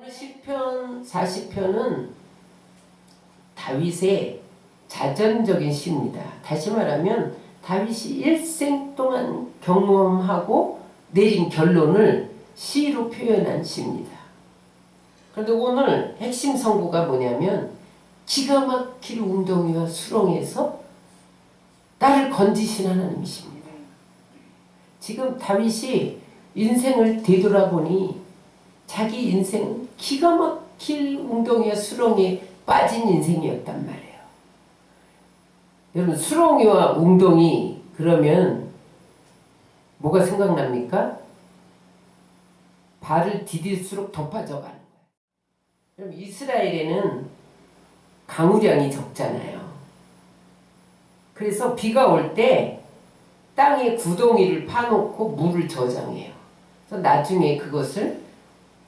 오늘 시편 40편은 다윗의 자전적인 시입니다. 다시 말하면 다윗이 일생 동안 경험하고 내린 결론을 시로 표현한 시입니다. 그런데 오늘 핵심 선고가 뭐냐면 기가 막힐 웅덩이와 수렁에서 나를 건지신 하나님이십니다. 지금 다윗이 인생을 되돌아보니 자기 인생은 기가 막힐 웅덩이와 수렁에 빠진 인생이었단 말이에요. 여러분, 수렁이와 웅덩이 그러면 뭐가 생각납니까? 발을 디딜수록 더 빠져가는 거예요. 여러분, 이스라엘에는 강우량이 적잖아요. 그래서 비가 올 때 땅에 구덩이를 파놓고 물을 저장해요. 그래서 나중에 그것을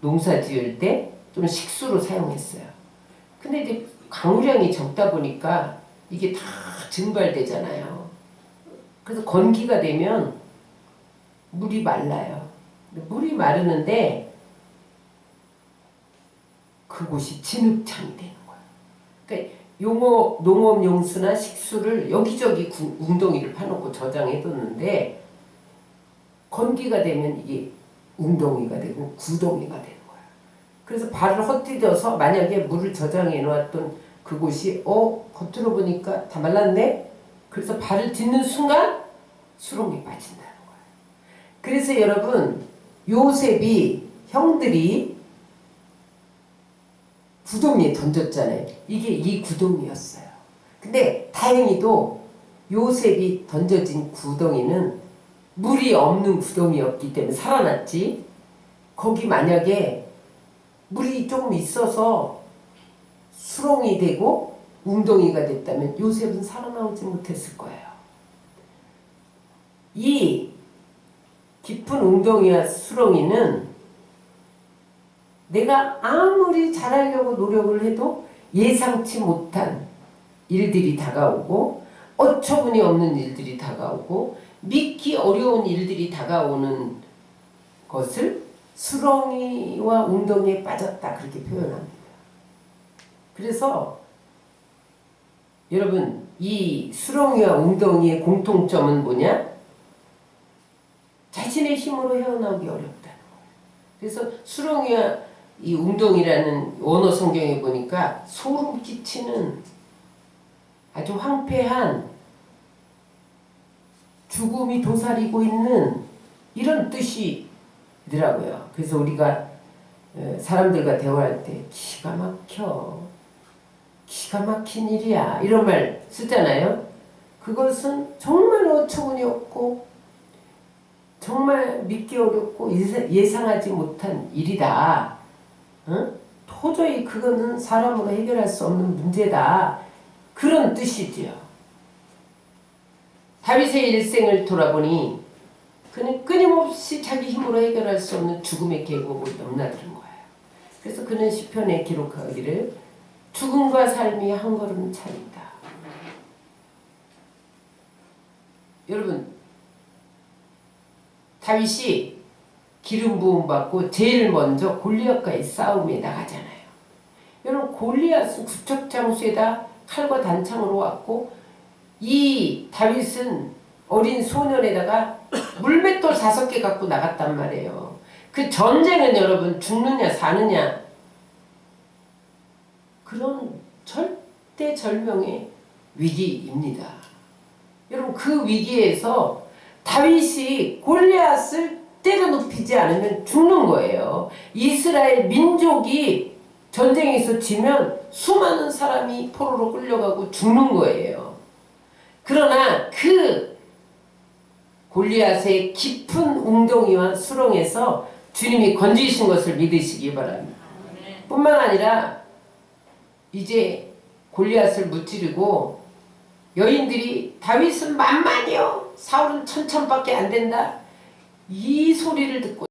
농사 지을 때 좀 식수로 사용했어요. 근데 이제 강우량이 적다 보니까 이게 다 증발되잖아요. 그래서 건기가 되면 물이 말라요. 물이 마르는데 그곳이 진흙탕이 되는 거예요. 그러니까 농업용수나 식수를 여기저기 웅덩이를 파놓고 저장해뒀는데 건기가 되면 이게 웅덩이가 되고 구덩이가 되는 거예요. 그래서 발을 헛디뎌서 만약에 물을 저장해 놓았던 그곳이 겉으로 보니까 다 말랐네? 그래서 발을 딛는 순간 수렁에 빠진다는 거예요. 그래서 여러분, 요셉이 형들이 구덩이에 던졌잖아요. 이게 이 구덩이였어요. 근데 다행히도 요셉이 던져진 구덩이는 물이 없는 구덩이였기 때문에 살아났지. 거기 만약에 물이 조금 있어서 수렁이 되고 웅덩이가 됐다면 요셉은 살아나오지 못했을 거예요. 이 깊은 웅덩이와 수렁이는 내가 아무리 잘하려고 노력을 해도 예상치 못한 일들이 다가오고 어처구니 없는 일들이 다가오고 믿기 어려운 일들이 다가오는 것을 수렁이와 웅덩이에 빠졌다 그렇게 표현합니다. 그래서 여러분, 이 수렁이와 웅덩이의 공통점은 뭐냐? 자신의 힘으로 헤어나오기 어렵다는 거예요. 그래서 수렁이와 이 웅덩이라는 원어 성경에 보니까 소름 끼치는 아주 황폐한 죽음이 도사리고 있는 이런 뜻이더라고요. 그래서 우리가 사람들과 대화할 때 기가 막힌 일이야 이런 말 쓰잖아요. 그것은 정말 어처구니 없고 정말 믿기 어렵고 예상하지 못한 일이다. 도저히 그거는 사람으로 해결할 수 없는 문제다. 그런 뜻이지요. 다윗의 일생을 돌아보니 그는 끊임없이 자기 힘으로 해결할 수 없는 죽음의 계곡을 넘나드는 거예요. 그래서 그는 시편에 기록하기를 죽음과 삶이 한 걸음 차이다. 여러분, 다윗이 기름 부음 받고 제일 먼저 골리앗과의 싸움에 나가잖아요. 여러분, 골리앗은 구척장수에다 칼과 단창으로 왔고 이 다윗은 어린 소년에다가 물맷돌 5개 갖고 나갔단 말이에요. 그 전쟁은 여러분 죽느냐 사느냐 그런 절대절명의 위기입니다. 여러분, 그 위기에서 다윗이 골리앗을 때려눕히지 않으면 죽는 거예요. 이스라엘 민족이 전쟁에서 지면 수많은 사람이 포로로 끌려가고 죽는 거예요. 그러나 그 골리앗의 깊은 웅덩이와 수렁에서 주님이 건지신 것을 믿으시기 바랍니다. 뿐만 아니라 이제 골리앗을 무찌르고 여인들이 다윗은 만만이요 사울은 천천밖에 안 된다 이 소리를 듣고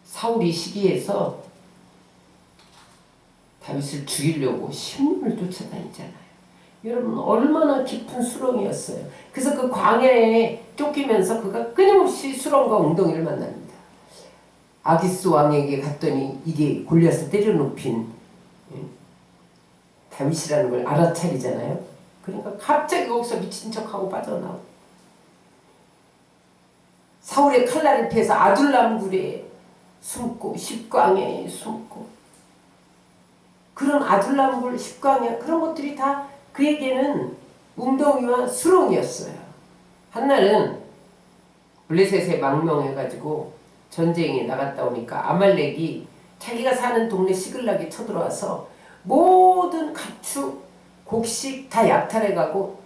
사울이 시기해서 다윗을 죽이려고 신문을 쫓아다니잖아요. 여러분, 얼마나 깊은 수렁이었어요. 그래서 그 광야에 쫓기면서 그가 끊임없이 수렁과 웅덩이를 만납니다. 아기스 왕에게 갔더니 이게 골리앗을 때려눕힌 다윗이라는 걸 알아차리잖아요. 그러니까 갑자기 거기서 미친 척하고 빠져나오고, 사울의 칼날을 피해서 아둘람 굴에 숨고 십광야에 숨고, 그런 아둘람 굴, 십광야 그런 것들이 다 그에게는 웅덩이와 수렁이었어요. 한날은 블레셋에 망명해가지고 전쟁에 나갔다 오니까 아말렉이 자기가 사는 동네 시글락에 쳐들어와서 모든 가축, 곡식 다 약탈해가고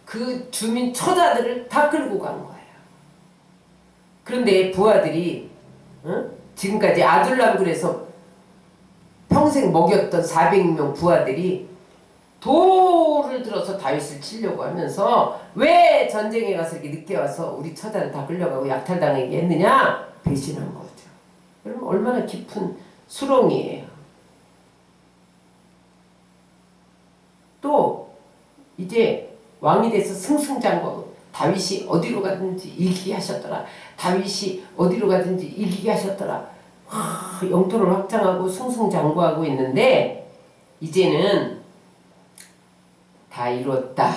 그 주민 처자들을 다 끌고 간 거예요. 그런데 부하들이 지금까지 아둘람굴에서 평생 먹였던 400명 부하들이 돌을 들어서 다윗을 치려고 하면서 왜 전쟁에 가서 이렇게 늦게 와서 우리 처자를 다 끌려가고 약탈당하게 했느냐? 배신한 거죠. 여러분 얼마나 깊은 수렁이에요. 또 이제 왕이 돼서 승승장구하고 다윗이 어디로 가든지 이기게 하셨더라. 다윗이 어디로 가든지 이기게 하셨더라. 영토를 확장하고 승승장구하고 있는데 이제는 다 이뤘다.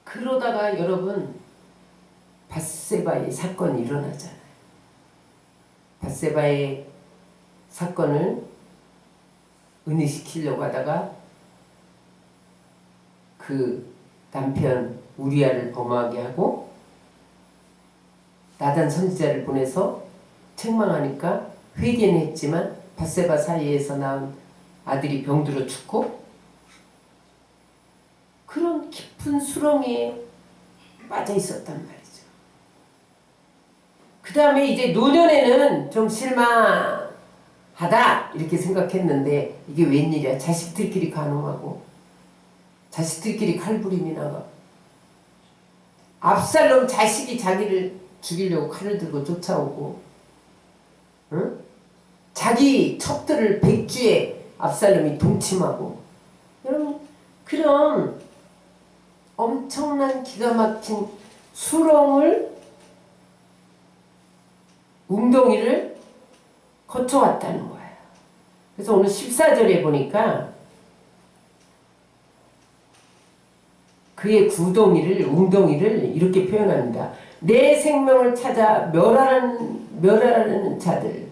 그러다가 여러분 밧세바의 사건이 일어나잖아요. 밧세바의 사건을 은희시키려고 하다가 그 남편 우리아를 범하게 하고 나단 선지자를 보내서 책망하니까 회개는 했지만 밧세바 사이에서 낳은 아들이 병들어 죽고, 그런 깊은 수렁에 빠져 있었단 말이죠. 그 다음에 이제 노년에는 좀 실망하다 이렇게 생각했는데 이게 웬일이야. 자식들끼리 간음하고 자식들끼리 칼부림이 나가. 압살롬 자식이 자기를 죽이려고 칼을 들고 쫓아오고, 응? 자기 첩들을 백주에 압살롬이 동침하고. 여러분 그런 엄청난 기가 막힌 수렁을, 웅덩이를 거쳐왔다는 거예요. 그래서 오늘 14절에 보니까 그의 구덩이를, 웅덩이를 이렇게 표현합니다. 내 생명을 찾아 멸하는 자들,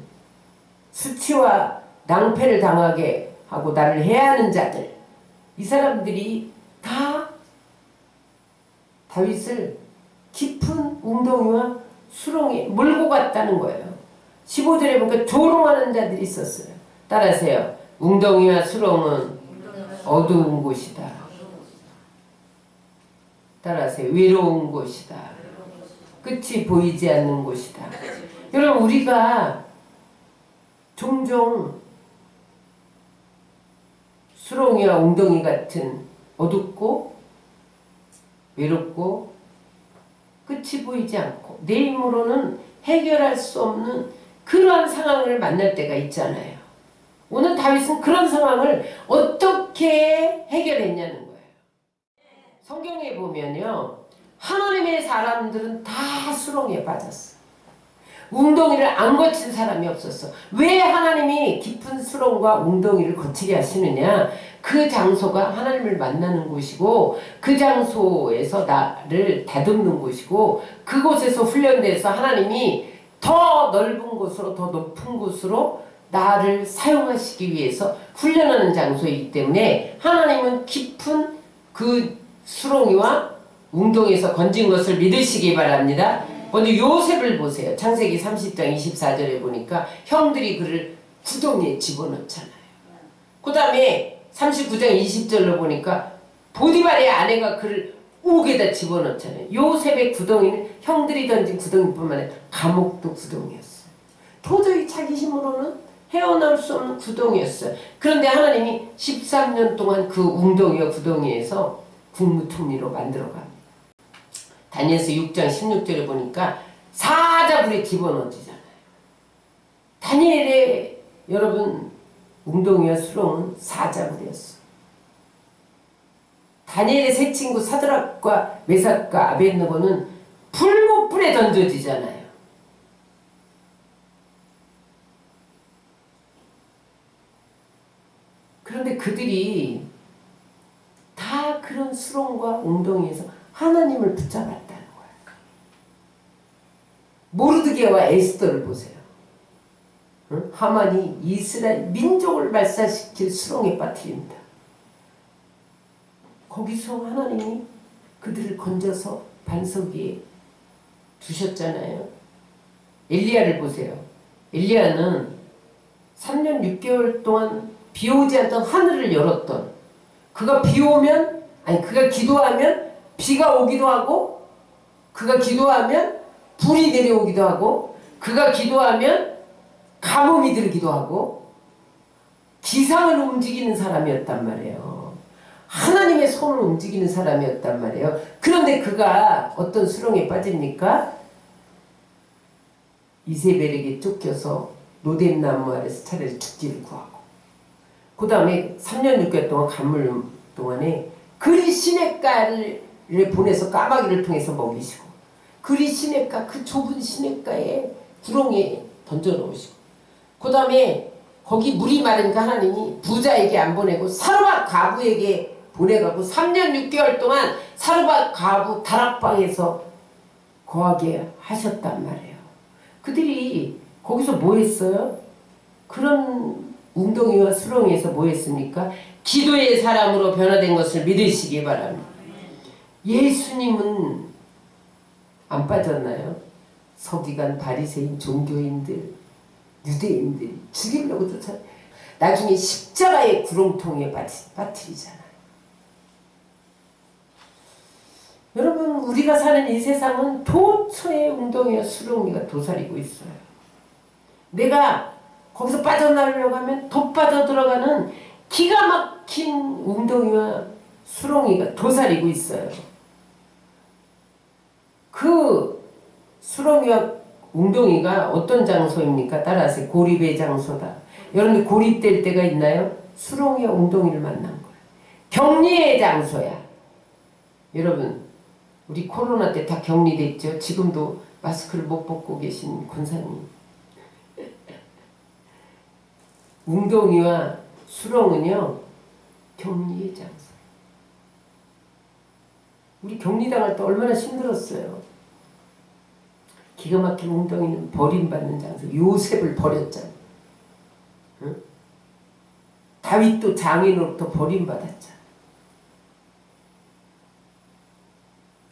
수치와 낭패를 당하게 하고 나를 해하는 자들, 이 사람들이 다 다윗을 깊은 웅덩이와 수렁에 몰고 갔다는 거예요. 15절에 보니까 조롱하는 자들이 있었어요. 따라하세요. 웅덩이와 수렁은 어두운 곳이다. 따라하세요. 외로운 곳이다. 끝이 보이지 않는 곳이다. 여러분 우리가 종종 수렁이와 웅덩이 같은 어둡고 외롭고 끝이 보이지 않고 내 힘으로는 해결할 수 없는 그러한 상황을 만날 때가 있잖아요. 오늘 다윗은 그런 상황을 어떻게 해결했냐는 거예요. 성경에 보면요, 하나님의 사람들은 다 수렁에 빠졌어. 웅덩이를 안 거친 사람이 없었어. 왜 하나님이 깊은 수렁과 웅덩이를 거치게 하시느냐? 그 장소가 하나님을 만나는 곳이고, 그 장소에서 나를 다듬는 곳이고, 그곳에서 훈련돼서 하나님이 더 넓은 곳으로, 더 높은 곳으로 나를 사용하시기 위해서 훈련하는 장소이기 때문에 하나님은 깊은 그 수렁이와 웅덩이에서 건진 것을 믿으시기 바랍니다. 먼저 요셉을 보세요. 창세기 30장 24절에 보니까 형들이 그를 구덩이에 집어넣잖아요. 그 다음에 39장 20절로 보니까 보디발의 아내가 그를 옥에다 집어넣잖아요. 요셉의 구덩이는 형들이 던진 구덩이뿐만 아니라 감옥도 구덩이였어요. 도저히 자기 힘으로는 헤어나올 수 없는 구덩이였어요. 그런데 하나님이 13년 동안 그 웅덩이와 구덩이에서 국무총리로 만들어갑니다. 다니엘서 6장 16절에 보니까 사자굴에 집어넣어지잖아요. 다니엘의 여러분 웅덩이와 수렁은 사자굴이었어. 다니엘의 세 친구 사드락과 메삭과 아벳느고는 불못불에 던져지잖아요. 그런데 그들이 다 그런 수렁과 웅덩이에서 하나님을 붙잡았다는 거예요. 모르드게와 에스더를 보세요. 응? 하만이 이스라엘 민족을 말살시킬 수렁에 빠뜨립니다. 거기서 하나님이 그들을 건져서 반석 위에 두셨잖아요. 엘리야를 보세요. 엘리야는 3년 6개월 동안 비 오지 않던 하늘을 열었던, 그가 그가 기도하면 비가 오기도 하고, 그가 기도하면 불이 내려오기도 하고, 그가 기도하면 가뭄이 들기도 하고, 기상을 움직이는 사람이었단 말이에요. 하나님의 손을 움직이는 사람이었단 말이에요. 그런데 그가 어떤 수렁에 빠집니까? 이세벨에게 쫓겨서 노뎀나무 아래서 차라리 죽기를 구하고, 그 다음에 3년 6개월 동안 가물 동안에 그리 시냇가를 보내서 까마귀를 통해서 먹이시고, 그리 시냇가, 그 좁은 시냇가에 구렁이에 던져 놓으시고, 그 다음에 거기 물이 마르니까 하나님이 부자에게 안 보내고 사르밧 과부에게 보내가고 3년 6개월 동안 사르밧 과부 다락방에서 거하게 하셨단 말이에요. 그들이 거기서 뭐 했어요? 그런 웅덩이와 수렁에서 뭐 했습니까? 기도의 사람으로 변화된 것을 믿으시기 바랍니다. 예수님은 안 빠졌나요? 서기관, 바리새인, 종교인들, 유대인들이 죽이려고 쫓아, 나중에 십자가의 구렁텅이에 빠뜨리잖아요. 여러분, 우리가 사는 이 세상은 도처에 웅덩이와 수렁이가 도사리고 있어요. 내가 거기서 빠져나오려고 하면 더 빠져 들어가는 기가 막힌 웅덩이와 수렁이가 도사리고 있어요. 그 수렁이와 웅덩이가 어떤 장소입니까? 따라하세요. 고립의 장소다. 여러분들 고립될 때가 있나요? 수렁이와 웅덩이를 만난 거예요. 격리의 장소야. 여러분, 우리 코로나 때 다 격리됐죠? 지금도 마스크를 못 벗고 계신 권사님. 웅덩이와 수렁은요, 격리의 장소. 우리 격리당할 때 얼마나 힘들었어요. 기가 막힌 웅덩이는 버림받는 장소. 요셉을 버렸잖아. 응? 다윗도 장인으로부터 버림받았잖아.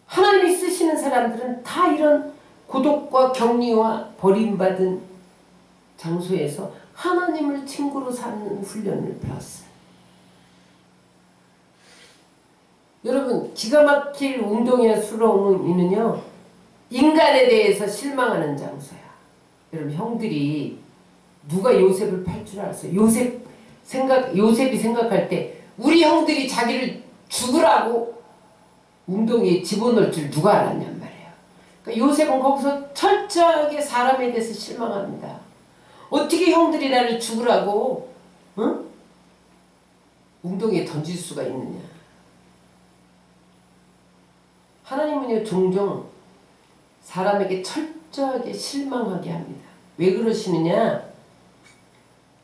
하나님이 쓰시는 사람들은 다 이런 고독과 격리와 버림받은 장소에서 하나님을 친구로 사는 훈련을 배웠어요. 여러분, 기가 막힐 웅덩이와 수렁이는요, 인간에 대해서 실망하는 장소야. 여러분, 형들이 누가 요셉을 팔 줄 알았어요? 요셉이 생각할 때 우리 형들이 자기를 죽으라고 웅덩이에 집어넣을 줄 누가 알았냔 말이에요. 그러니까 요셉은 거기서 철저하게 사람에 대해서 실망합니다. 어떻게 형들이 나를 죽으라고 웅덩이에 던질 수가 있느냐. 하나님은요, 종종 사람에게 철저하게 실망하게 합니다. 왜 그러시느냐?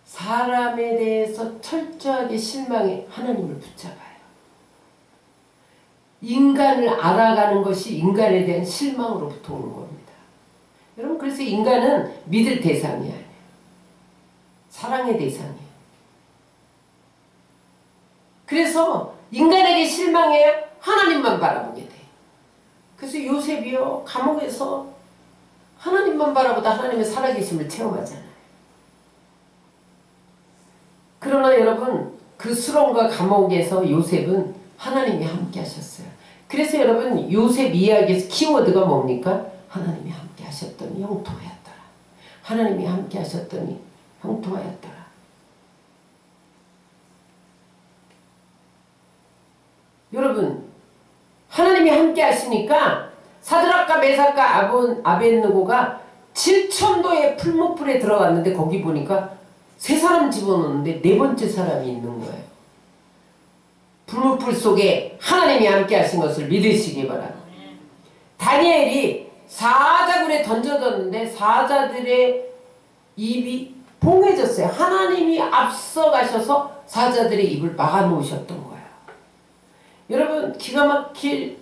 사람에 대해서 철저하게 실망해 하나님을 붙잡아요. 인간을 알아가는 것이 인간에 대한 실망으로부터 오는 겁니다. 여러분, 그래서 인간은 믿을 대상이 아니에요. 사랑의 대상이에요. 그래서 인간에게 실망해야 하나님만 바라보게 돼요. 그래서 요셉이요, 감옥에서 하나님만 바라보다 하나님의 살아계심을 체험하잖아요. 그러나 여러분, 그 수렁과 감옥에서 요셉은 하나님이 함께 하셨어요. 그래서 여러분, 요셉 이야기에서 키워드가 뭡니까? 하나님이 함께 하셨더니 형통하였더라. 하나님이 함께 하셨더니 형통하였더라. 여러분, 하나님이 함께 하시니까 사드락과 메삭과 아벳느고가 7,000도의 풀무불에 들어갔는데 거기 보니까 세 사람 집어넣는데 네 번째 사람이 있는 거예요. 풀무불 속에 하나님이 함께 하신 것을 믿으시기 바랍니다. 다니엘이 사자굴에 던져졌는데 사자들의 입이 봉해졌어요. 하나님이 앞서가셔서 사자들의 입을 막아놓으셨던 거예요. 여러분, 기가 막힐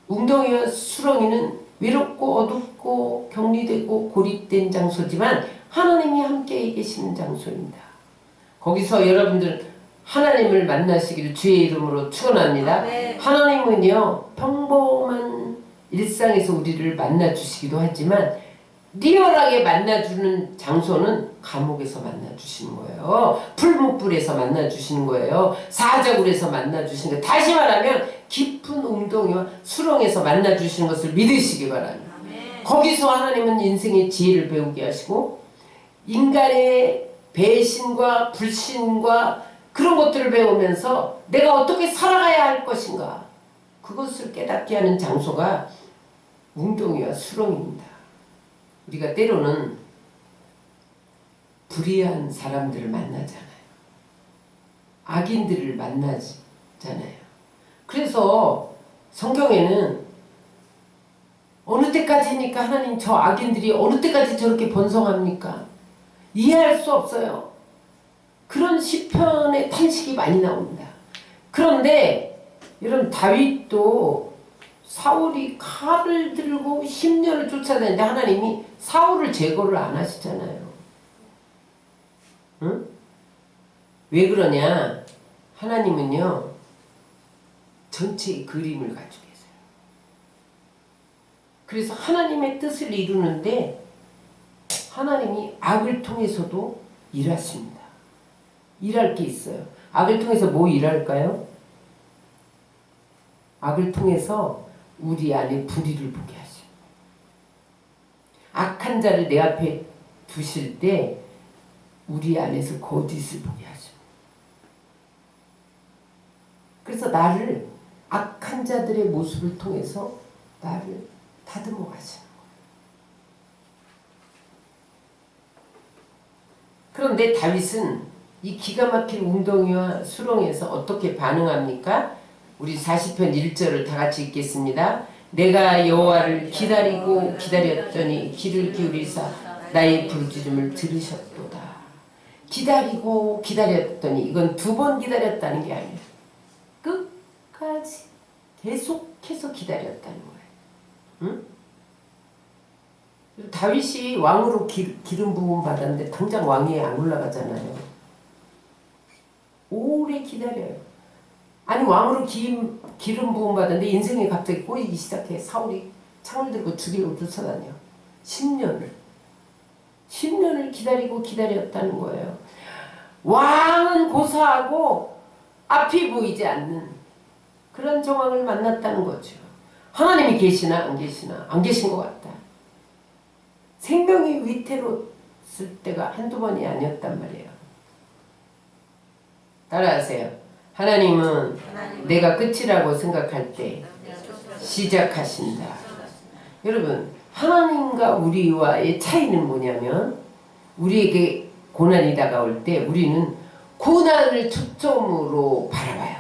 웅덩이와 수렁이는 외롭고 어둡고 격리되고 고립된 장소지만 하나님이 함께 계시는 장소입니다. 거기서 여러분들 하나님을 만나시기를 주의 이름으로 축원합니다. 하나님은요, 평범한 일상에서 우리를 만나주시기도 하지만 리얼하게 만나주는 장소는 감옥에서 만나주시는 거예요. 풀무불에서 만나주시는 거예요. 사자굴에서 만나주시는 거예요. 다시 말하면 깊은 웅덩이와 수렁에서 만나주시는 것을 믿으시기 바랍니다. 거기서 하나님은 인생의 지혜를 배우게 하시고 인간의 배신과 불신과 그런 것들을 배우면서 내가 어떻게 살아가야 할 것인가, 그것을 깨닫게 하는 장소가 웅덩이와 수렁입니다. 우리가 때로는 불의한 사람들을 만나잖아요. 악인들을 만나잖아요. 그래서 성경에는 어느 때까지니까 하나님 저 악인들이 어느 때까지 저렇게 번성합니까? 이해할 수 없어요. 그런 시편의 탄식이 많이 나옵니다. 그런데 여러분, 다윗도 사울이 칼을 들고 10년을 쫓아다니는데 하나님이 사울을 제거를 안 하시잖아요. 응? 왜 그러냐? 하나님은요, 전체의 그림을 가지고 계세요. 그래서 하나님의 뜻을 이루는데 하나님이 악을 통해서도 일하십니다. 일할 게 있어요. 악을 통해서 뭐 일할까요? 악을 통해서 우리 안에 불의를 보게 하십니다. 악한 자를 내 앞에 두실 때 우리 안에서 거짓을 보게 하십니다. 그래서 나를 악한 자들의 모습을 통해서 나를 다듬어 가시는 거예요. 그런데 다윗은 이 기가 막힌 웅덩이와 수렁에서 어떻게 반응합니까? 우리 40편 1절을 다 같이 읽겠습니다. 내가 여호와를 기다리고 기다렸더니 귀를 기울이사 나의 부르짖음을 들으셨도다. 기다리고 기다렸더니 이건 2번 기다렸다는 게 아니에요. 끝까지 계속해서 기다렸다는 거예요. 응? 다윗이 왕으로 기름 부음 받았는데 당장 왕위에 안 올라가잖아요. 오래 기다려요. 아니, 왕으로 기름 부음 받았는데 인생이 갑자기 꼬이기 시작해. 사울이 창을 들고 죽이려고 쫓아다녀. 10년을 기다리고 기다렸다는 거예요. 왕은 고사하고 앞이 보이지 않는 그런 정황을 만났다는 거죠. 하나님이 계시나 안 계시나? 안 계신 것 같다. 생명이 위태로웠을 때가 한두 번이 아니었단 말이에요. 따라하세요. 하나님은 내가 끝이라고 생각할 때 시작하신다. 여러분, 하나님과 우리와의 차이는 뭐냐면 우리에게 고난이 다가올 때 우리는 고난을 초점으로 바라봐요.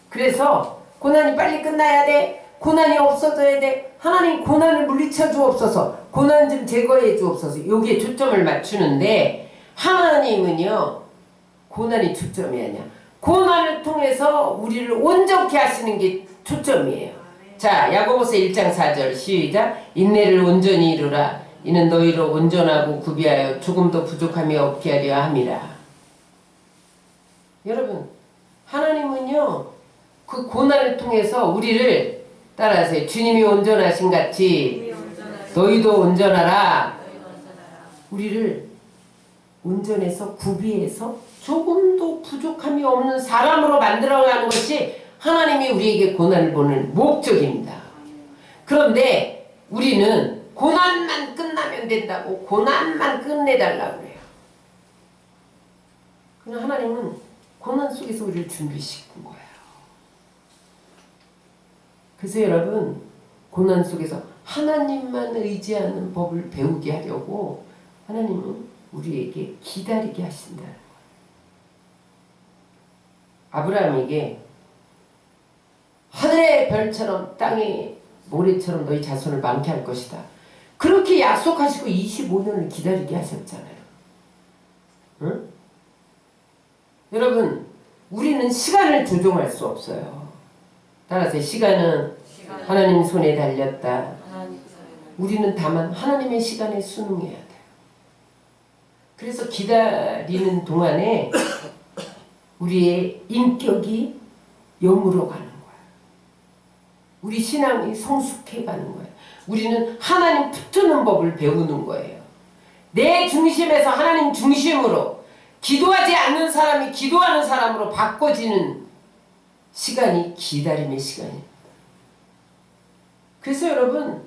그래서 고난이 빨리 끝나야 돼. 고난이 없어져야 돼. 하나님 고난을 물리쳐 주옵소서. 고난 좀 제거해 주옵소서. 여기에 초점을 맞추는데 하나님은요, 고난이 초점이 아니야. 고난을 통해서 우리를 온전케 하시는 게 초점이에요. 자, 야고보서 1장 4절 시작. 인내를 온전히 이루라. 이는 너희를 온전하고 구비하여 조금도 부족함이 없게 하려 함이라. 여러분, 하나님은요, 그 고난을 통해서 우리를 따라하세요. 주님이 온전하신 같이 너희도 온전하라. 우리를 온전해서 구비해서 조금도 부족함이 없는 사람으로 만들어가는 것이 하나님이 우리에게 고난을 보는 목적입니다. 그런데 우리는 고난만 끝나면 된다고 고난만 끝내달라고 그래요. 그러나 하나님은 고난 속에서 우리를 준비시킨 거예요. 그래서 여러분, 고난 속에서 하나님만 의지하는 법을 배우게 하려고 하나님은 우리에게 기다리게 하신다는 거예요. 아브라함에게 하늘의 별처럼 땅의 모래처럼 너희 자손을 많게 할 것이다. 그렇게 약속하시고 25년을 기다리게 하셨잖아요. 응? 여러분, 우리는 시간을 조종할 수 없어요. 따라서 시간은 하나님 손에 달렸다. 우리는 다만 하나님의 시간에 순응해야 돼요. 그래서 기다리는 동안에 우리의 인격이 영으로 가는 거예요. 우리 신앙이 성숙해 가는 거예요. 우리는 하나님 붙드는 법을 배우는 거예요. 내 중심에서 하나님 중심으로 기도하지 않는 사람이 기도하는 사람으로 바꿔지는 시간이 기다림의 시간입니다. 그래서 여러분,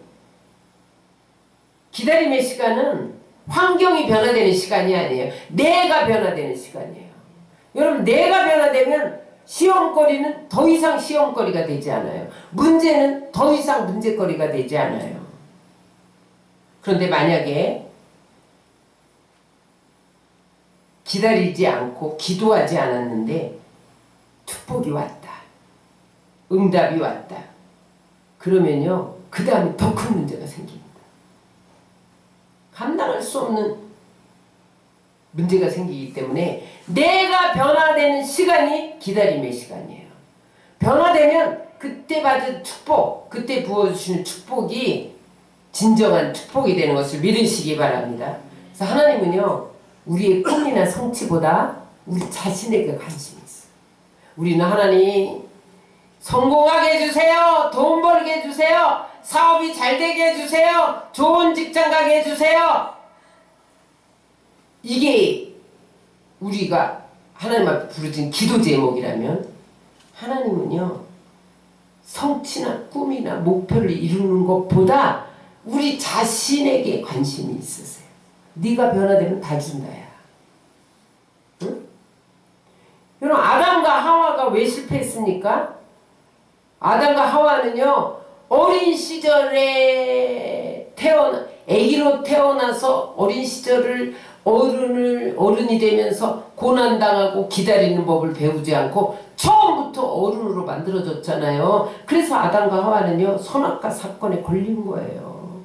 기다림의 시간은 환경이 변화되는 시간이 아니에요. 내가 변화되는 시간이에요. 여러분, 내가 변화되면 시험거리는 더 이상 시험거리가 되지 않아요. 문제는 더 이상 문제거리가 되지 않아요. 그런데 만약에 기다리지 않고 기도하지 않았는데 축복이 왔다. 응답이 왔다. 그러면요, 그 다음에 더 큰 문제가 생깁니다. 감당할 수 없는 문제가 생기기 때문에 내가 변화되는 시간이 기다림의 시간이에요. 변화되면 그때 받은 축복, 그때 부어주시는 축복이 진정한 축복이 되는 것을 믿으시기 바랍니다. 그래서 하나님은요, 우리의 꿈이나 성취보다 우리 자신에게 관심이 있어요. 우리는 하나님 성공하게 해주세요. 돈 벌게 해주세요. 사업이 잘 되게 해주세요. 좋은 직장 가게 해주세요. 이게 우리가 하나님 앞에 부르짖은 기도 제목이라면, 하나님은요, 성취나 꿈이나 목표를 이루는 것보다 우리 자신에게 관심이 있으세요. 네가 변화되면 다 준다야. 응? 여러분, 아담과 하와가 왜 실패했습니까? 아담과 하와는요, 어린 시절에 아기로 태어나서 어린 시절을 어른이 되면서 고난당하고 기다리는 법을 배우지 않고 처음부터 어른으로 만들어졌잖아요. 그래서 아담과 하와는요, 선악과 사건에 걸린 거예요.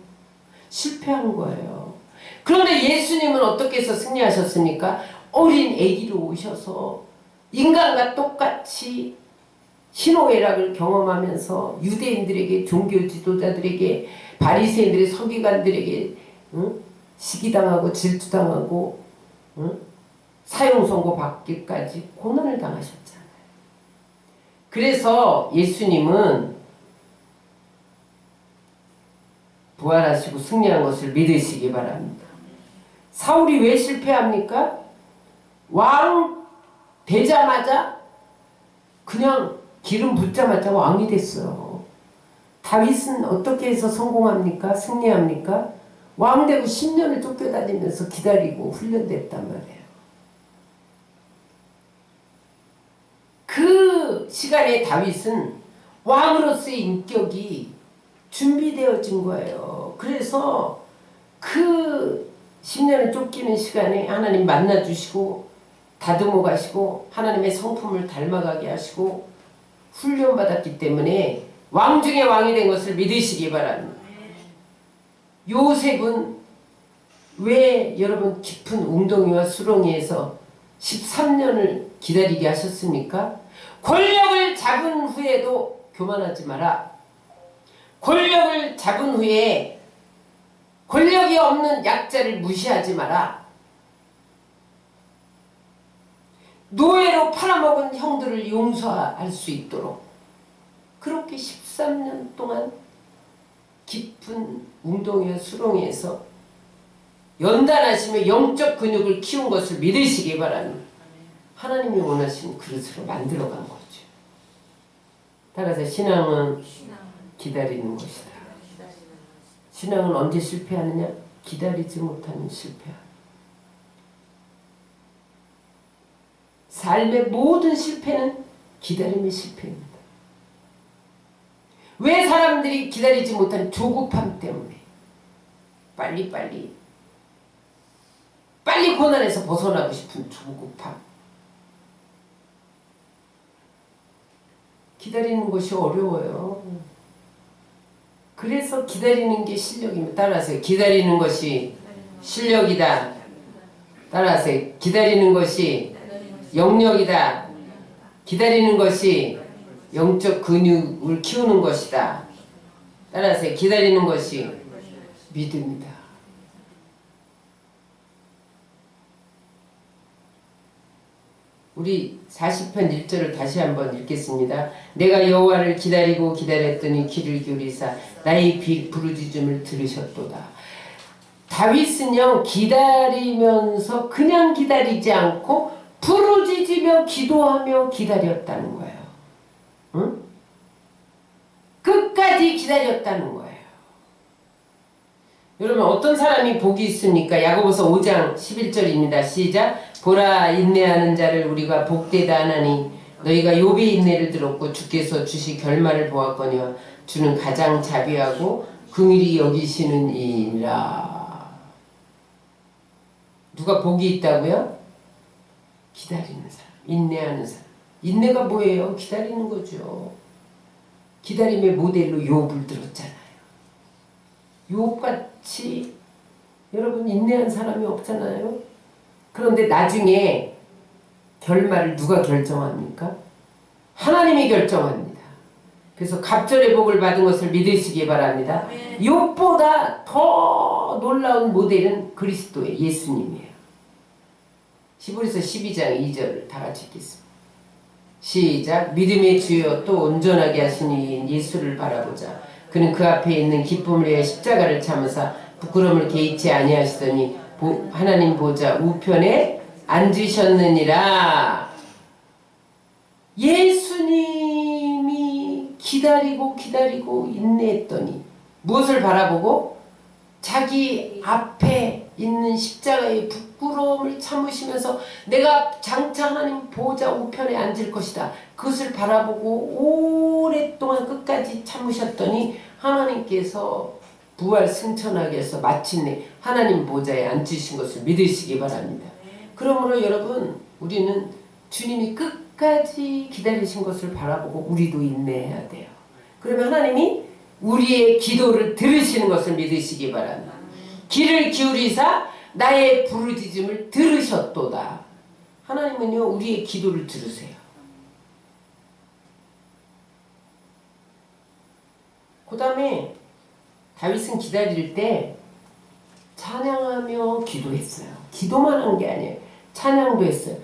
실패한 거예요. 그런데 예수님은 어떻게 해서 승리하셨습니까? 어린 아기로 오셔서 인간과 똑같이 희노애락을 경험하면서 유대인들에게, 종교 지도자들에게, 바리새인들의 서기관들에게 시기당하고 질투당하고 사형선고 받기까지 고난을 당하셨잖아요. 그래서 예수님은 부활하시고 승리한 것을 믿으시기 바랍니다. 사울이 왜 실패합니까? 왕 되자마자 그냥 기름 붓자마자 왕이 됐어요. 다윗은 어떻게 해서 성공합니까? 승리합니까? 왕 되고 10년을 쫓겨다니면서 기다리고 훈련됐단 말이에요. 그 시간에 다윗은 왕으로서의 인격이 준비되어진 거예요. 그래서 그 10년을 쫓기는 시간에 하나님 만나주시고 다듬어 가시고 하나님의 성품을 닮아가게 하시고 훈련받았기 때문에 왕 중에 왕이 된 것을 믿으시기 바랍니다. 요셉은 왜 여러분 깊은 웅덩이와 수렁이에서 13년을 기다리게 하셨습니까? 권력을 잡은 후에도 교만하지 마라. 권력을 잡은 후에 권력이 없는 약자를 무시하지 마라. 노예로 팔아먹은 형들을 용서할 수 있도록 그렇게 13년 동안 깊은 웅덩이와 수렁에서 연단하시며 영적 근육을 키운 것을 믿으시기 바랍니다. 하나님이 원하시는 그릇으로 만들어간 거죠. 따라서 신앙은 기다리는 것이다. 신앙은 언제 실패하느냐? 기다리지 못하는 실패함. 삶의 모든 실패는 기다림의 실패입니다. 왜 사람들이 기다리지 못하는 조급함 때문에 빨리 고난에서 벗어나고 싶은 조급함. 기다리는 것이 어려워요. 그래서 기다리는 게 실력입니다. 따라서 기다리는 것이 실력이다. 따라하세요. 기다리는 것이 영역이다. 기다리는 것이 영적 근육을 키우는 것이다. 따라하세요. 기다리는 것이 믿음이다. 우리 40편 1절을 다시 한번 읽겠습니다. 내가 여호와를 기다리고 기다렸더니 귀를 기울이사 나의 부르짖음을 들으셨도다. 다윗은요 기다리면서 그냥 기다리지 않고 부르짖으며 기도하며 기다렸다는 거예요. 응? 끝까지 기다렸다는 거예요. 여러분 어떤 사람이 복이 있습니까? 야고보서 5장 11절입니다. 시작. 보라 인내하는 자를 우리가 복되다 하나니 너희가 욥의 인내를 들었고 주께서 주시 결말을 보았거니와 주는 가장 자비하고 긍휼히 여기시는 이라. 누가 복이 있다고요? 기다리는 사람, 인내하는 사람. 인내가 뭐예요? 기다리는 거죠. 기다림의 모델로 욥을 들었잖아요. 욥같이 여러분 인내한 사람이 없잖아요. 그런데 나중에 결말을 누가 결정합니까? 하나님이 결정합니다. 그래서 갑절의 복을 받은 것을 믿으시기 바랍니다. 욥보다 더 놀라운 모델은 그리스도의 예수님이에요. 히브리서 12장 2절을 다 같이 읽겠습니다. 시작. 믿음의 주여 또 온전하게 하신 이인 예수를 바라보자. 그는 그 앞에 있는 기쁨을 위해 십자가를 참으사 부끄러움을 개의치 아니하시더니 하나님 보좌 우편에 앉으셨느니라. 예수님이 기다리고 인내했더니 무엇을 바라보고? 자기 앞에 있는 십자가의 부끄러움을 참으시면서 내가 장차 하나님 보좌 우편에 앉을 것이다. 그것을 바라보고 오랫동안 끝까지 참으셨더니 하나님께서 부활 승천하게 해서 마침내 하나님 보좌에 앉으신 것을 믿으시기 바랍니다. 그러므로 여러분 우리는 주님이 끝까지 기다리신 것을 바라보고 우리도 인내해야 돼요. 그러면 하나님이 우리의 기도를 들으시는 것을 믿으시기 바랍니다. 귀를 기울이사 나의 부르짖음을 들으셨도다. 하나님은요 우리의 기도를 들으세요. 그 다음에 다윗은 기다릴 때 찬양하며 기도했어요. 기도만 한 게 아니에요. 찬양도 했어요.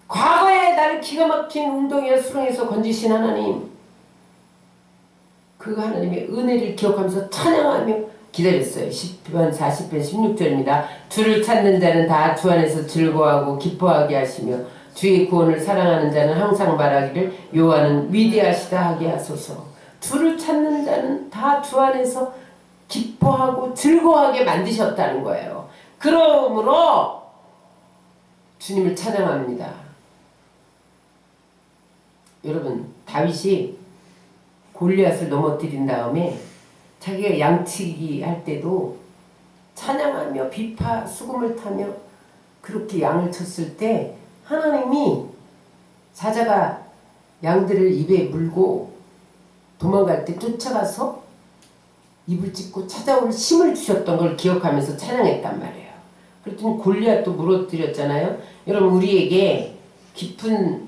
과거에 나를 기가 막힌 웅덩이와 수렁에서 건지신 하나님, 그 하나님의 은혜를 기억하면서 찬양하며 기다렸어요. 10편 40편 16절입니다. 주를 찾는 자는 다 주 안에서 즐거워하고 기뻐하게 하시며 주의 구원을 사랑하는 자는 항상 말하기를 여호와는 위대하시다 하게 하소서. 주를 찾는 자는 다 주 안에서 기뻐하고 즐거워하게 만드셨다는 거예요. 그러므로 주님을 찬양합니다. 여러분 다윗이 골리앗을 넘어뜨린 다음에 자기가 양치기 할 때도 찬양하며 비파 수금을 타며 그렇게 양을 쳤을 때 하나님이 사자가 양들을 입에 물고 도망갈 때 쫓아가서 입을 찢고 찾아올 힘을 주셨던 걸 기억하면서 찬양했단 말이에요. 그랬더니 골리앗도 무너뜨렸잖아요. 여러분 우리에게 깊은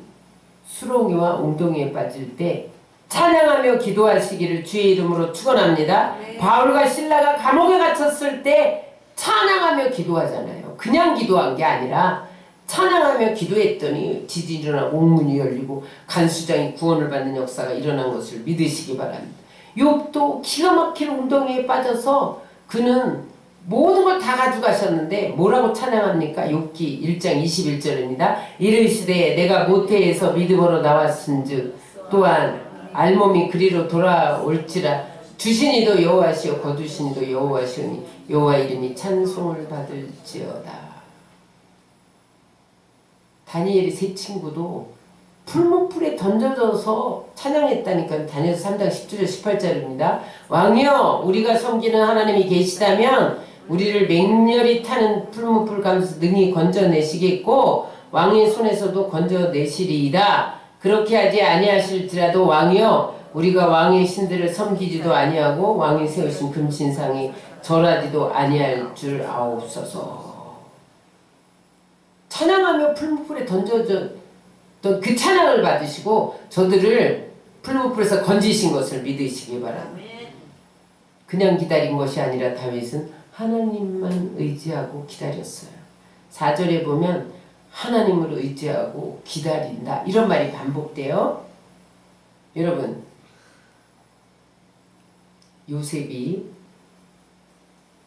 수렁이와 웅덩이에 빠질 때 찬양하며 기도하시기를 주의 이름으로 축원합니다. 네. 바울과 실라가 감옥에 갇혔을 때 찬양하며 기도하잖아요. 그냥 기도한 게 아니라 찬양하며 기도했더니 지진이 일어나고 옥문이 열리고 간수장이 구원을 받는 역사가 일어난 것을 믿으시기 바랍니다. 욥도 기가 막힌 웅덩이에 빠져서 그는 모든 걸 다 가져가셨는데 뭐라고 찬양합니까? 욥기 1장 21절입니다. 이르시되 내가 모태에서 믿음으로 나왔은즉 또한 알몸이 그리로 돌아올지라 주신이도 여호와시오 거두신이도 여호와시오니 여호와 이름이 찬송을 받을지어다. 다니엘의 세 친구도 풀목불에 던져져서 찬양했다니까. 다니엘서 3장 10절 18절입니다. 왕이여 우리가 섬기는 하나님이 계시다면 우리를 맹렬히 타는 풀목불 가운데서 능히 건져내시겠고 왕의 손에서도 건져내시리이다. 그렇게 하지 아니하실지라도 왕이여 우리가 왕의 신들을 섬기지도 아니하고 왕이 세우신 금신상이 절하지도 아니할 줄 아옵소서. 찬양하며 풀무불에 던져졌던 그 찬양을 받으시고 저들을 풀무불에서 건지신 것을 믿으시기 바랍니다. 그냥 기다린 것이 아니라 다윗은 하나님만 의지하고 기다렸어요. 4절에 보면 하나님을 의지하고 기다린다 이런 말이 반복돼요. 여러분, 요셉이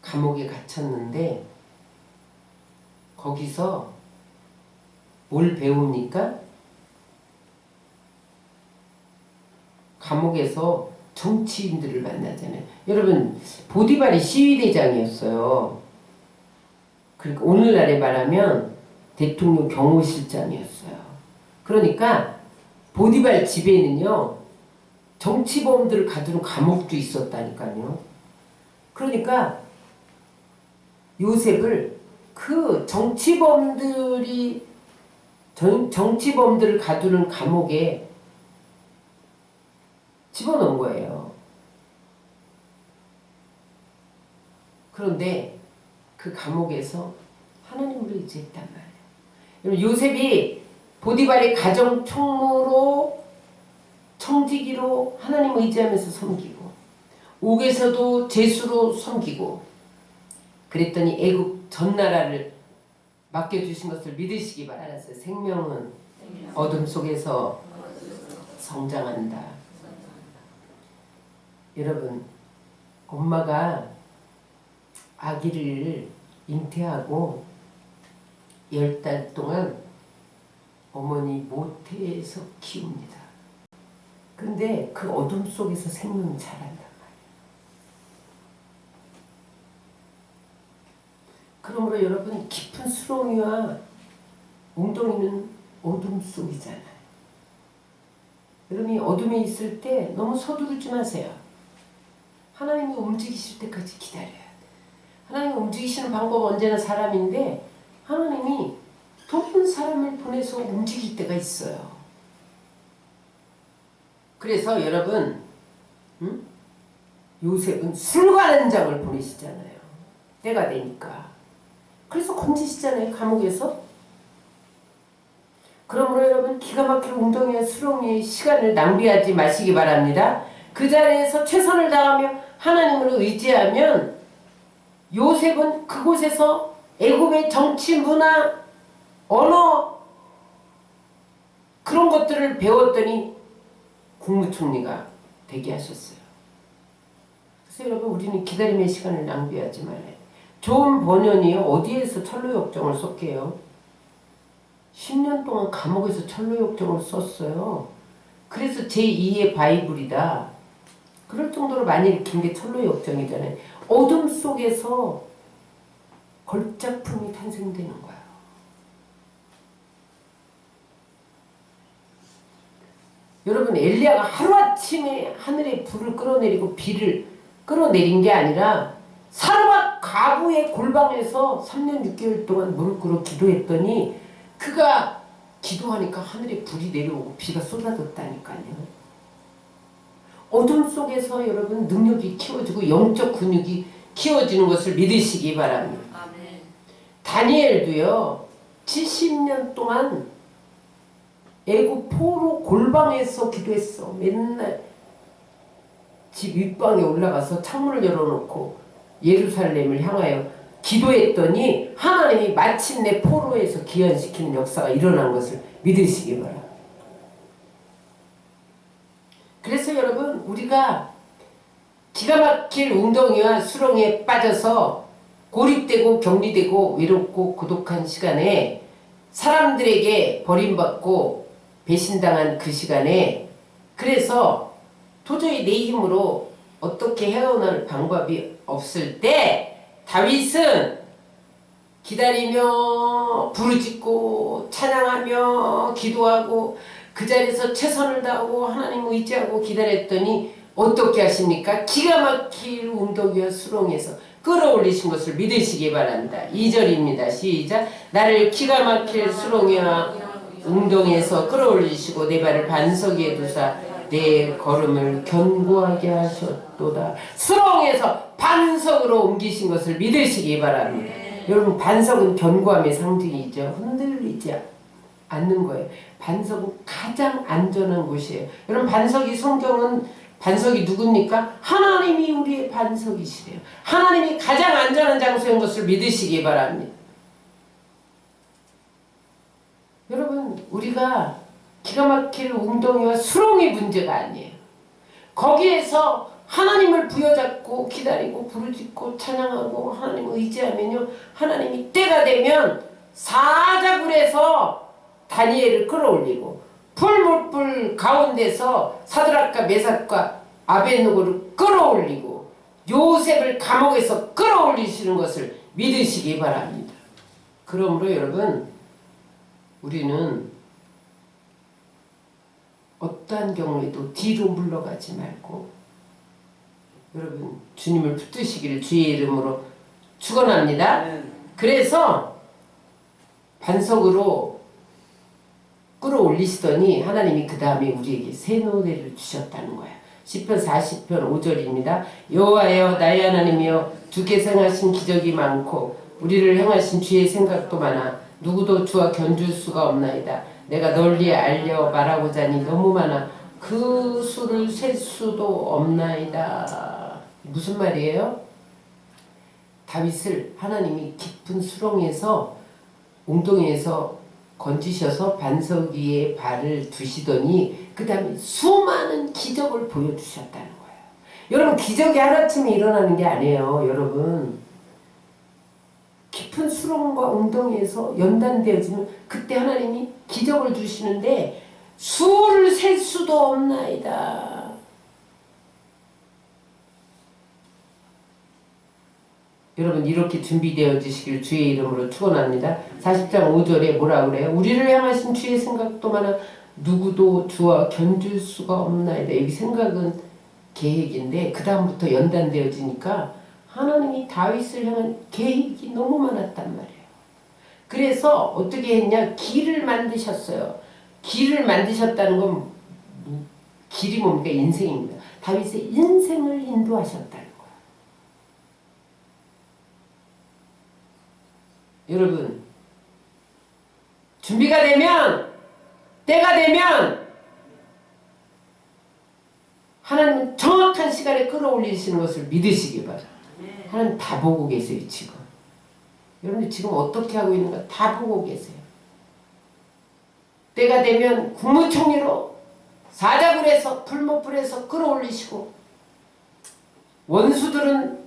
감옥에 갇혔는데 거기서 뭘 배웁니까? 감옥에서 정치인들을 만나잖아요. 여러분, 보디발이 시위대장이었어요. 그러니까 오늘날에 말하면 대통령 경호실장이었어요. 그러니까 보디발 집에는요 정치범들을 가두는 감옥도 있었다니까요. 그러니까 요셉을 그 정치범들을 가두는 감옥에 집어넣은 거예요. 그런데 그 감옥에서 하나님을 의지했단 말이에요. 여러분, 요셉이 보디발의 가정 총무로 청지기로 하나님 의지하면서 섬기고 옥에서도 제수로 섬기고 그랬더니 애굽 전 나라를 맡겨주신 것을 믿으시기 바라서 생명은 어둠 속에서 성장한다. 여러분, 엄마가 아기를 잉태하고 10달 동안 어머니 모태에서 키웁니다. 근데 그 어둠 속에서 생명이 자란단 말이에요. 그러므로 여러분, 깊은 수렁이와 웅덩이는 어둠 속이잖아요. 여러분이 어둠에 있을 때 너무 서두르지 마세요. 하나님이 움직이실 때까지 기다려야 돼. 하나님이 움직이시는 방법은 언제나 사람인데 하나님이 돕는 사람을 보내서 움직일 때가 있어요. 그래서 여러분, 요셉은 술관한 장을 보내시잖아요. 때가 되니까. 그래서 건지시잖아요, 감옥에서. 그러므로 여러분, 기가 막힐 웅덩이와 수렁이의 시간을 낭비하지 마시기 바랍니다. 그 자리에서 최선을 다하며 하나님을 의지하면 요셉은 그곳에서 애굽의 정치, 문화, 언어 그런 것들을 배웠더니 국무총리가 되게 하셨어요. 그래서 여러분, 우리는 기다림의 시간을 낭비하지 말아요. 좋은 번연이요, 어디에서 천로역정을 썼게요? 10년 동안 감옥에서 천로역정을 썼어요. 그래서 제2의 바이블이다. 그럴 정도로 많이 읽힌 게 천로역정이잖아요. 어둠 속에서 걸작품이 탄생되는 거예요. 여러분, 엘리야가 하루아침에 하늘에 불을 끌어내리고 비를 끌어내린 게 아니라 사르밧 가부의 골방에서 3년 6개월 동안 무릎 꿇어 기도했더니 그가 기도하니까 하늘에 불이 내려오고 비가 쏟아졌다니까요. 어둠 속에서 여러분 능력이 키워지고 영적 근육이 키워지는 것을 믿으시기 바랍니다. 아멘. 다니엘도요 70년 동안 애굽 포로 골방에서 기도했어. 맨날 집 윗방에 올라가서 창문을 열어놓고 예루살렘을 향하여 기도했더니 하나님이 마침내 포로에서 귀환시키는 역사가 일어난 것을 믿으시기 바랍니다. 그래서 여러분, 우리가 기가 막힐 웅덩이와 수렁에 빠져서 고립되고 격리되고 외롭고 고독한 시간에 사람들에게 버림받고 배신당한 그 시간에 그래서 도저히 내 힘으로 어떻게 헤어날 방법이 없을 때 다윗은 기다리며 부르짖고 찬양하며 기도하고 그 자리에서 최선을 다하고 하나님 의지하고 기다렸더니 어떻게 하십니까? 기가 막힐 웅덩이와 수렁에서 끌어올리신 것을 믿으시기 바랍니다. 2절입니다. 시작. 나를 기가 막힐 수렁이와 웅덩이에서 끌어올리시고 내 발을 반석 위에 두사 내 걸음을 견고하게 하셨도다. 수렁에서 반석으로 옮기신 것을 믿으시기 바랍니다. 여러분 반석은 견고함의 상징이죠. 흔들리지 않는 거예요. 반석은 가장 안전한 곳이에요. 여러분 반석이 누굽니까? 하나님이 우리의 반석이시래요. 하나님이 가장 안전한 장소인 것을 믿으시기 바랍니다. 여러분 우리가 기가 막힐 웅덩이와 수렁이 문제가 아니에요. 거기에서 하나님을 부여잡고 기다리고 부르짖고 찬양하고 하나님을 의지하면요, 하나님이 때가 되면 사자굴에서 다니엘을 끌어올리고 풀무불 가운데서 사드락과 메삭과 아벳느고를 끌어올리고 요셉을 감옥에서 끌어올리시는 것을 믿으시기 바랍니다. 그러므로 여러분 우리는 어떠한 경우에도 뒤로 물러가지 말고 여러분 주님을 붙드시기를 주의 이름으로 축원합니다. 그래서 반석으로 끌어올리시더니 하나님이 그 다음에 우리에게 새 노래를 주셨다는 거예요. 시편 40편 5절입니다. 여호와여 나의 하나님이여 주께서 행하신 기적이 많고 우리를 행하신 주의 생각도 많아 누구도 주와 견줄 수가 없나이다. 내가 널리 알려 말하고자 하니 너무 많아 그 수를 셀 수도 없나이다. 무슨 말이에요? 다윗을 하나님이 깊은 수렁에서 웅덩이에서 건지셔서 반석 위에 발을 두시더니 그 다음에 수많은 기적을 보여주셨다는 거예요. 여러분 기적이 하루아침에 일어나는 게 아니에요. 여러분 깊은 수렁과 웅덩이에서 연단되어지면 그때 하나님이 기적을 주시는데 수를 셀 수도 없나이다. 여러분 이렇게 준비되어 주시길 주의 이름으로 축원합니다. 40장 5절에 뭐라 그래요? 우리를 향하신 주의 생각도 많아 누구도 주와 견줄 수가 없나이다. 여기 생각은 계획인데 그 다음부터 연단되어지니까 하나님이 다윗을 향한 계획이 너무 많았단 말이에요. 그래서 어떻게 했냐? 길을 만드셨어요. 길을 만드셨다는 건 길이 뭡니까? 인생입니다. 다윗의 인생을 인도하셨다는 거예요. 여러분 준비가 되면 때가 되면 하나님은 정확한 시간에 끌어올리시는 것을 믿으시기 바랍니다. 하나님 다 보고 계세요. 지금 여러분들 지금 어떻게 하고 있는가 다 보고 계세요. 때가 되면 국무총리로 사자굴에서 풀무불에서 끌어올리시고 원수들은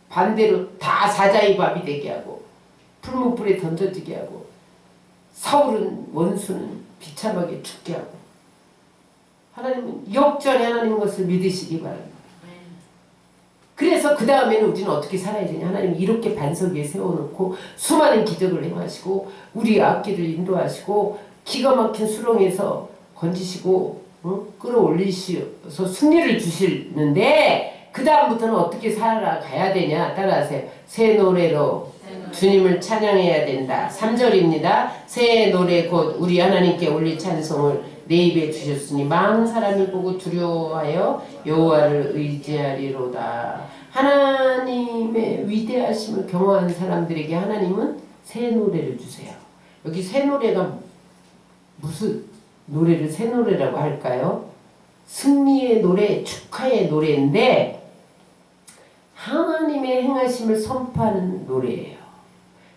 반대로 다 사자의 밥이 되게 하고 풀무불에 던져지게 하고 사울은 원수는 비참하게 죽게 하고 하나님은 역전의 하나님인 것을 믿으시기 바랍니다. 그래서 그 다음에는 우리는 어떻게 살아야 되냐. 하나님 이렇게 반석 위에 세워놓고 수많은 기적을 행하시고 우리 앞길을 인도하시고 기가 막힌 수렁에서 건지시고 끌어올리셔서 승리를 주시는데 그 다음부터는 어떻게 살아가야 되냐. 따라하세요. 새 노래로 주님을 찬양해야 된다. 3절입니다. 새 노래 곧 우리 하나님께 올릴 찬송을 내 입에 주셨으니 많은 사람이 보고 두려워하여 여호와를 의지하리로다. 하나님의 위대하심을 경험한 사람들에게 하나님은 새 노래를 주세요. 여기 새 노래가 무슨 노래를 새 노래라고 할까요? 승리의 노래, 축하의 노래인데 하나님의 행하심을 선포하는 노래예요.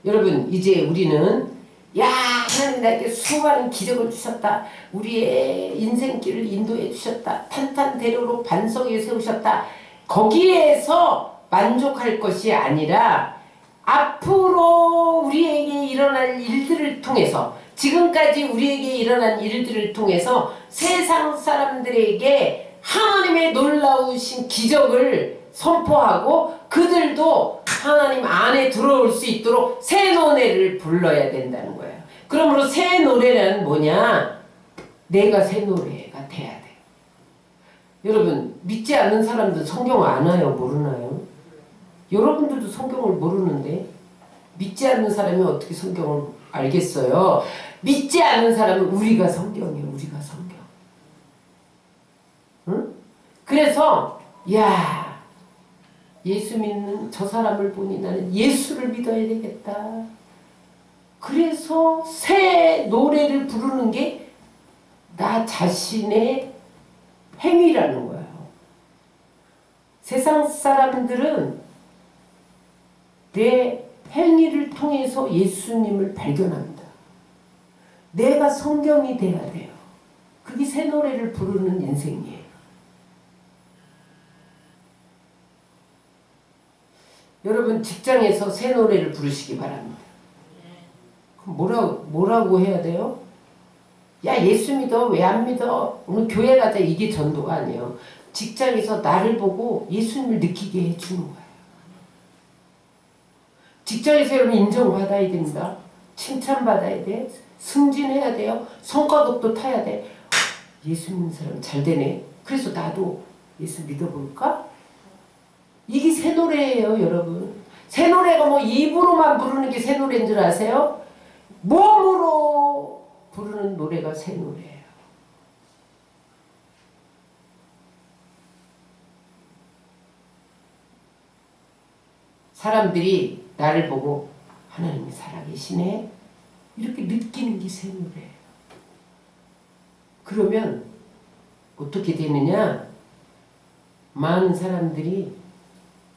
여러분 이제 우리는 야 하나님 나에게 수많은 기적을 주셨다. 우리의 인생길을 인도해 주셨다. 탄탄대로로 반석 위에 세우셨다. 거기에서 만족할 것이 아니라 앞으로 우리에게 일어날 일들을 통해서 지금까지 우리에게 일어난 일들을 통해서 세상 사람들에게 하나님의 놀라우신 기적을 선포하고 그들도 하나님 안에 들어올 수 있도록 새 노래를 불러야 된다는 거예요. 그러므로 새 노래는 뭐냐? 내가 새 노래가 돼야 돼요. 여러분 믿지 않는 사람들은 성경 아나요? 모르나요? 여러분들도 성경을 모르는데 믿지 않는 사람이 어떻게 성경을 알겠어요? 믿지 않는 사람은 우리가 성경이에요. 우리가 성경. 응? 그래서 야 예수 믿는 저 사람을 보니 나는 예수를 믿어야 되겠다. 그래서 새 노래를 부르는 게 나 자신의 행위라는 거예요. 세상 사람들은 내 행위를 통해서 예수님을 발견합니다. 내가 성경이 돼야 돼요. 그게 새 노래를 부르는 인생이에요. 여러분 직장에서 새 노래를 부르시기 바랍니다. 그럼 뭐라고 해야 돼요? 야 예수 믿어. 왜 안 믿어? 오늘 교회 가자. 이게 전도가 아니에요. 직장에서 나를 보고 예수님을 느끼게 해주는 거예요. 직장에서 여러분 인정받아야 됩니다. 칭찬받아야 돼. 승진해야 돼요. 성과급도 타야 돼. 예수 믿는 사람 잘 되네. 그래서 나도 예수 믿어볼까? 이게 새 노래예요, 여러분. 새 노래가 뭐 입으로만 부르는 게 새 노래인 줄 아세요? 몸으로 부르는 노래가 새 노래예요. 사람들이 나를 보고 하나님이 살아계시네 이렇게 느끼는 게 새 노래예요. 그러면 어떻게 되느냐? 많은 사람들이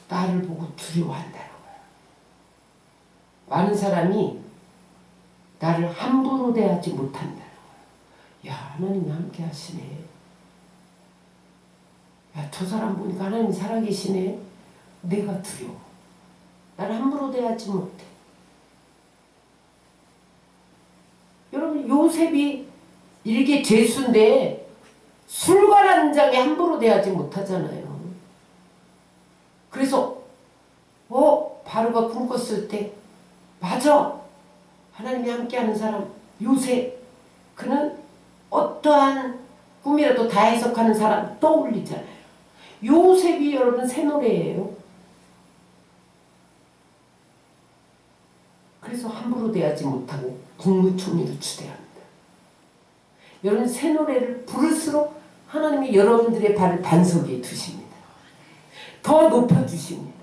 나를 보고 두려워한다는 거예요. 많은 사람이 나를 함부로 대하지 못한다는 거예요. 야 하나님이 함께 하시네. 야 저 사람 보니까 하나님이 살아계시네. 내가 두려워. 나를 함부로 대하지 못해. 여러분 요셉이 일개 죄수인데 술관한 장에 함부로 대하지 못하잖아요. 그래서 바로가 꿈 꿨을 때 맞아. 하나님이 함께하는 사람 요셉. 그는 어떠한 꿈이라도 다 해석하는 사람 떠올리잖아요. 요셉이 여러분 새 노래예요. 그래서 함부로 대하지 못하고 국무총리로 추대합니다. 여러분 새 노래를 부를수록 하나님이 여러분들의 발을 반석 위에 두십니다. 더 높여주십니다.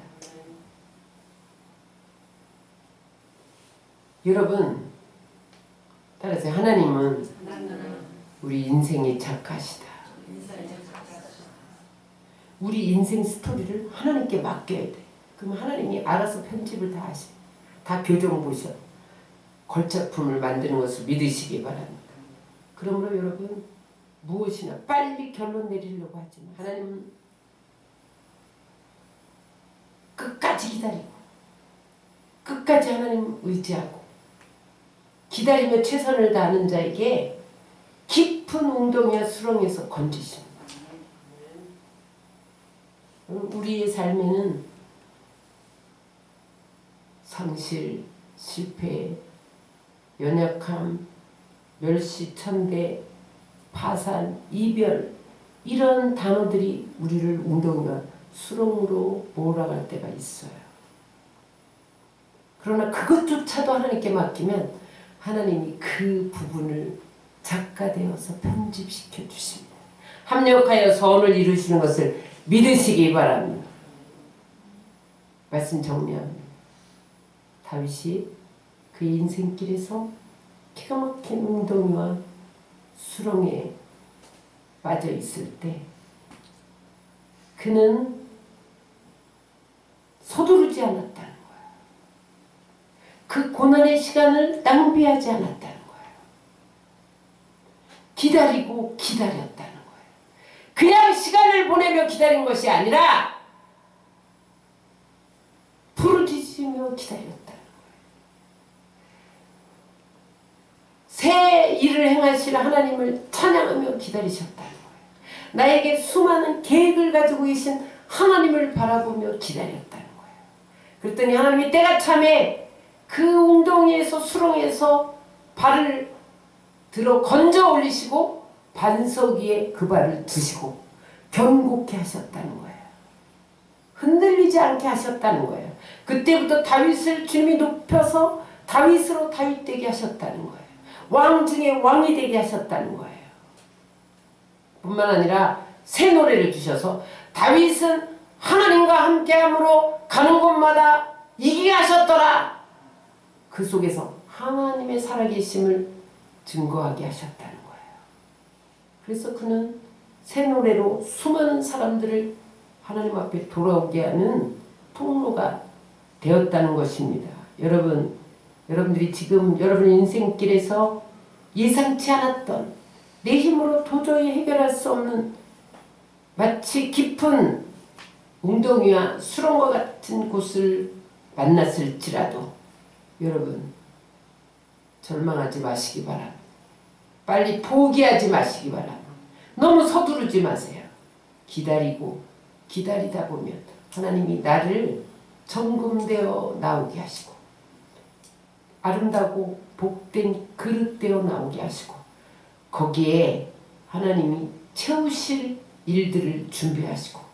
여러분 따라서 하나님은 우리 인생의 작가시다. 우리 인생 스토리를 하나님께 맡겨야 돼. 그럼 하나님이 알아서 편집을 다 하셔. 다 교정 보셔. 걸작품을 만드는 것을 믿으시기 바랍니다. 그러므로 여러분 무엇이나 빨리 결론 내리려고 하지만 하나님은 끝까지 기다리고 끝까지 하나님 의지하고 기다리며 최선을 다하는 자에게 깊은 웅덩이와 수렁에서 건지십니다. 우리의 삶에는 상실, 실패, 연약함, 멸시, 천대, 파산, 이별 이런 단어들이 우리를 웅덩이와 수렁으로 몰아갈 때가 있어요. 그러나 그것조차도 하나님께 맡기면 하나님이 그 부분을 작가되어서 편집시켜 주십니다. 합력하여 선을 이루시는 것을 믿으시기 바랍니다. 말씀 정리합니다. 다윗이 그 인생길에서 기가 막힌 웅덩이와 수렁에 빠져 있을 때 그는 서두르지 않았다는 거예요. 그 고난의 시간을 낭비하지 않았다는 거예요. 기다리고 기다렸다는 거예요. 그냥 시간을 보내며 기다린 것이 아니라 부르짖으며 기다렸다는 거예요. 새 일을 행하실 하나님을 찬양하며 기다리셨다는 거예요. 나에게 수많은 계획을 가지고 계신 하나님을 바라보며 기다렸다는 거예요. 그랬더니 하나님이 때가 참에 그 웅덩이에서 수렁에서 발을 들어 건져 올리시고 반석 위에 그 발을 두시고 견고케 하셨다는 거예요. 흔들리지 않게 하셨다는 거예요. 그때부터 다윗을 주님이 높여서 다윗으로 다윗되게 하셨다는 거예요. 왕 중에 왕이 되게 하셨다는 거예요. 뿐만 아니라 새 노래를 주셔서 다윗은 하나님과 함께함으로 가는 곳마다 이기게 하셨더라. 그 속에서 하나님의 살아계심을 증거하게 하셨다는 거예요. 그래서 그는 새 노래로 수많은 사람들을 하나님 앞에 돌아오게 하는 통로가 되었다는 것입니다. 여러분들이 지금 여러분 인생길에서 예상치 않았던 내 힘으로 도저히 해결할 수 없는 마치 깊은 웅덩이와 수렁과 같은 곳을 만났을지라도 여러분 절망하지 마시기 바랍니다. 빨리 포기하지 마시기 바랍니다. 너무 서두르지 마세요. 기다리고 기다리다 보면 하나님이 나를 정금되어 나오게 하시고 아름다고 복된 그릇 되어 나오게 하시고 거기에 하나님이 채우실 일들을 준비하시고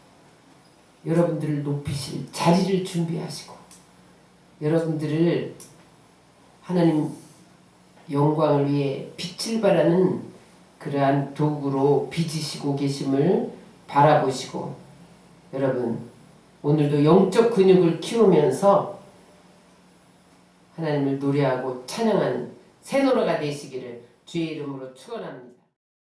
여러분들을 높이실 자리를 준비하시고 여러분들을 하나님 영광을 위해 빛을 발하는 그러한 도구로 빚으시고 계심을 바라보시고 여러분 오늘도 영적 근육을 키우면서 하나님을 노래하고 찬양하는 새 노래가 되시기를 주의 이름으로 축원합니다.